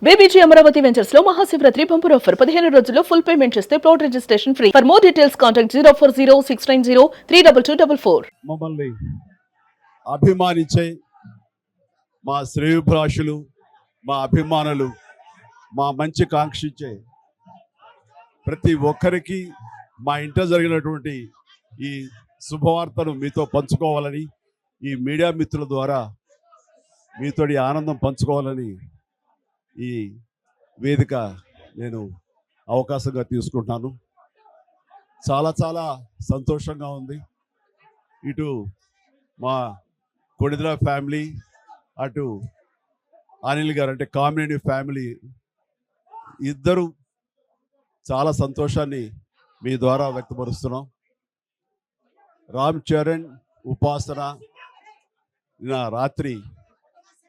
BBG Amaravati ventures లో Mahashivratri bumper offer 15 రోజుల్లో full payment చేస్తే plot registration free. For more details contact 04069034444. మమ్మల్ని అభిమానించే మా శ్రేయోభిలాషులు, మా అభిమానులు, మా మంచి కాంక్షించే ప్రతి ఒక్కరికి మా ఇంట జరిగినటువంటి ఈ శుభవార్తను మీతో పంచుకోవాలని, ఈ మీడియా మిత్రుల ద్వారా మీతోటి ఆనందం పంచుకోవాలని ఈ వేదిక నేను అవకాశంగా తీసుకుంటున్నాను. చాలా చాలా సంతోషంగా ఉంది. ఇటు మా కొణిదెల ఫ్యామిలీ, అటు అనిల్ గారు అంటే కామినేని ఫ్యామిలీ ఇద్దరు చాలా సంతోషాన్ని మీ ద్వారా వ్యక్తపరుస్తున్నాం. రామ్ చరణ్, ఉపాసన నిన్న రాత్రి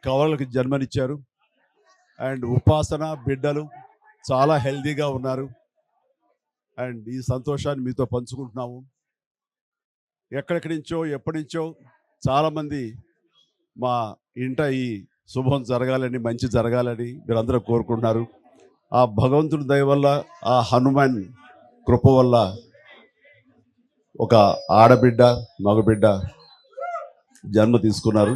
కవలలకు జన్మనిచ్చారు. అండ్ ఉపాసన బిడ్డలు చాలా హెల్దీగా ఉన్నారు. అండ్ ఈ సంతోషాన్ని మీతో పంచుకుంటున్నాము. ఎక్కడెక్కడి నుంచో ఎప్పటి నుంచో చాలామంది మా ఇంట ఈ శుభం జరగాలని, మంచి జరగాలని మీరందరూ కోరుకుంటున్నారు. ఆ భగవంతుడి దయ వల్ల, ఆ హనుమాన్ కృప వల్ల ఒక ఆడబిడ్డ, మగబిడ్డ జన్మ తీసుకున్నారు.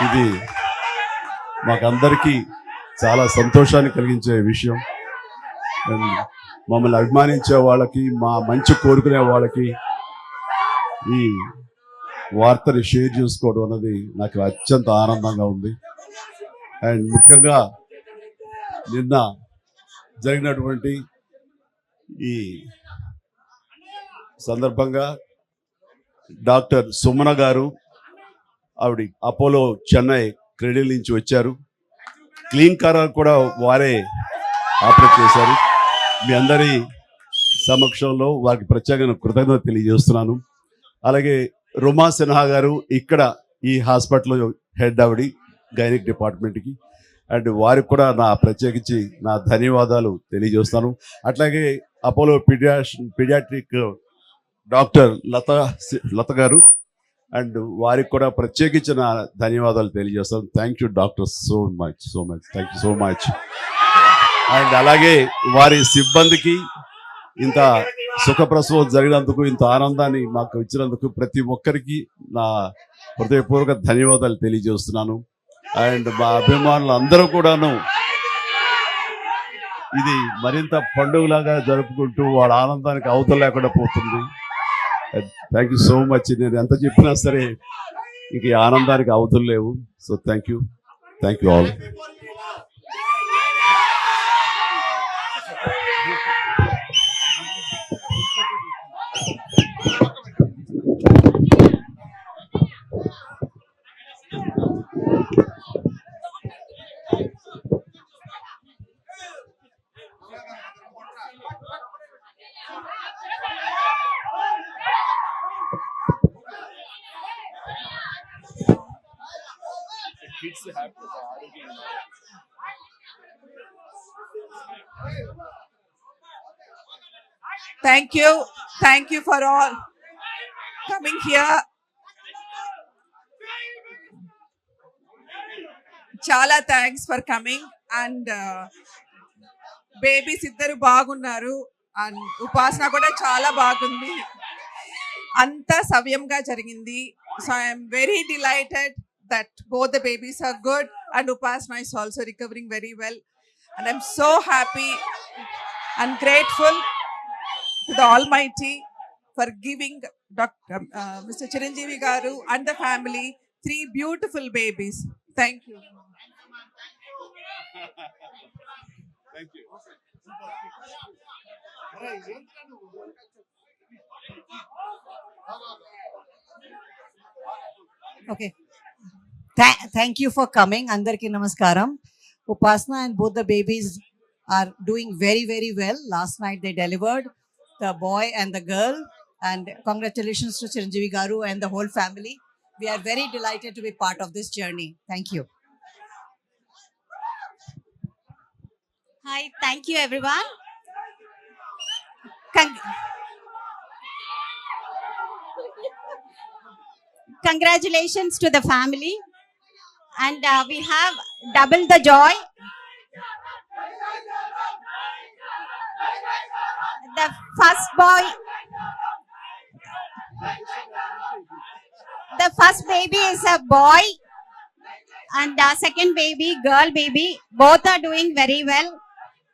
ఇది మాకందరికీ చాలా సంతోషాన్ని కలిగించే విషయం. మమ్మల్ని అభిమానించే వాళ్ళకి, మా మంచి కోరుకునే వాళ్ళకి ఈ వార్తని షేర్ చేసుకోవడం అన్నది నాకు అత్యంత ఆనందంగా ఉంది. అండ్ ముఖ్యంగా నిన్న జరిగినటువంటి ఈ సందర్భంగా డాక్టర్ సుమన గారు, ఆవిడ అపోలో చెన్నై క్రెడిల్ నుంచి వచ్చారు. క్లీన్ కార్ కూడా వారే ఆపరేట్ చేశారు. మీ అందరి సమక్షంలో వారికి ప్రత్యేకంగా కృతజ్ఞత తెలియజేస్తున్నాను. అలాగే రుమా సిన్హా గారు ఇక్కడ ఈ హాస్పిటల్లో హెడ్ ఆవిడి గైనిక్ డిపార్ట్మెంట్కి, అండ్ వారికి కూడా నా ప్రత్యేకించి నా ధన్యవాదాలు తెలియజేస్తాను. అట్లాగే అపోలో పీడియాట్రిక్ డాక్టర్ లత గారు, అండ్ వారికి కూడా ప్రత్యేకించి నా ధన్యవాదాలు తెలియజేస్తాను. Thank you doctor, so much thank you so much. And అలాగే వారి సిబ్బందికి ఇంత సుఖప్రసవం జరిగినందుకు, ఇంత ఆనందాన్ని మాకు ఇచ్చినందుకు ప్రతి ఒక్కరికి నా హృదయపూర్వక ధన్యవాదాలు తెలియజేస్తున్నాను. అండ్ మా అభిమానులు అందరూ కూడాను ఇది మరింత పండుగలాగా జరుపుకుంటూ వాళ్ళ ఆనందానికి అవతల లేకుండా పోతుంది. Thank you so much. నేను ఎంత చెప్పినా సరే ఇంక ఈ ఆనందానికి అవతలు లేవు. So thank you all. Thank you for all coming here. Chala thanks for coming. And babies iddaru baagunnaru and upasana kuda chala baagundi. Anta savyamga jarigindi. So I am very delighted that both the babies are good and Upasana is also recovering very well. And I'm so happy and grateful to the Almighty for giving Mr. Chiranjeevi Garu and the family 3 beautiful babies. Thank you. Thank you. Okay. Thank you for coming. Andarki namaskaram. Upasana and both the babies are doing very, very well. Last night they delivered the boy and the girl. And congratulations to Chiranjeevi Garu and the whole family. We are very delighted to be part of this journey. Thank you. Hi, thank you everyone. Congratulations to the family. and we have double the joy. The first boy, the first baby is a boy, and the second baby, girl baby. Both are doing very well,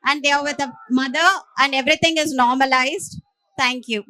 and they are with a mother, and everything is normalized. Thank you.